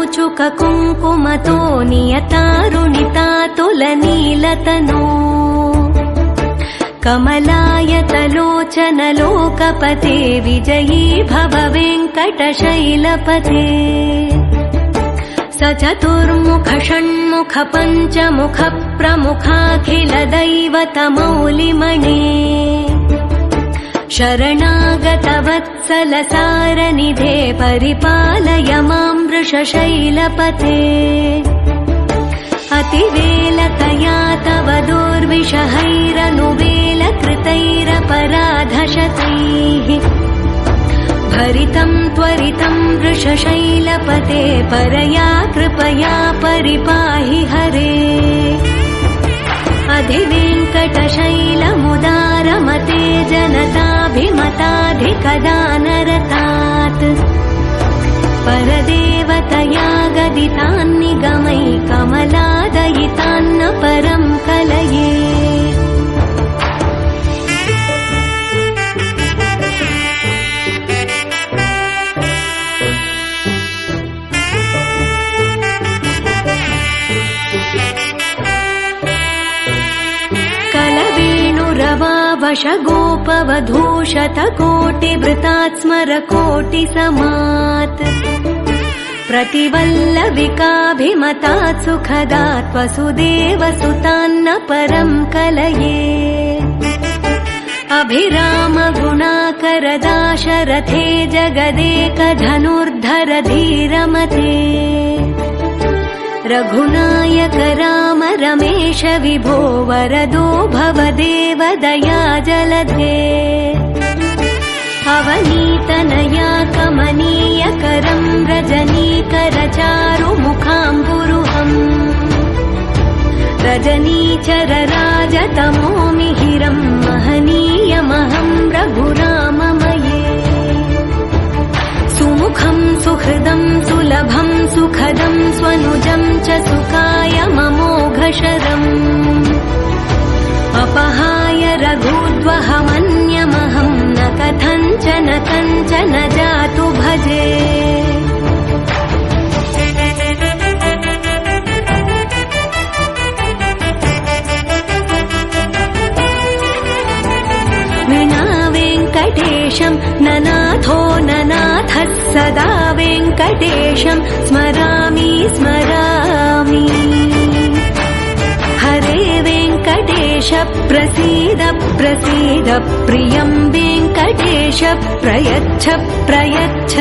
कूचुक कुङ्कुमतो नियतारुणितातुलनीलतनो कमलायतलोचन लोकपते विजयी भव वेङ्कटशैलपते स चतुर्मुख षण्मुख पञ्चमुख प्रमुखाखिल दैवतमौलिमणे शरणागत वत्सल सारनिधे परिपालय मां वृषशैलपते अतिवेलतया तव दुर्विषहैरनुवेलकृतैरपराधशतैः भरितं त्वरितं वृषशैलपते परया कृपया परिपाहि हरे अधिवेङ्कटशैलमुदारमते जनताभिमताधिकदानरतात् परदेवतया गदितान्निगमै कमलादयितान्न परं कलये वशगोपवधूशतकोटिवृतात् स्मरकोटिसमात् प्रतिवल्लविकाभिमतात् सुखदात् वसुदेवसुतान्न परं कलये अभिरामगुणाकरदाशरथे जगदेकधनुर्धर धीरमते रघुनायक राम रमेश विभो वरदो भवदेव दया जलधे अवनीतनया कमनीय करं रजनीकर चारुमुखाम्बुरुहम् रजनीचर राजतमो मिहिरं महनीयमहं रघुराममये सुमुखं सुहृदं सुलभं सुखदं स्वनुजं च सुखाय ममोघशरम् अपहाय रघुद्वहमन्यमहं न कथञ्चन कञ्चन जातु भजे विना वेङ्कटेशं ननाथो ननाथः सदा वेङ्कटेशं स्मरामि स्मरामि हरे वेङ्कटेश प्रसीद प्रसीद प्रियं वेङ्कटेश प्रयच्छ प्रयच्छ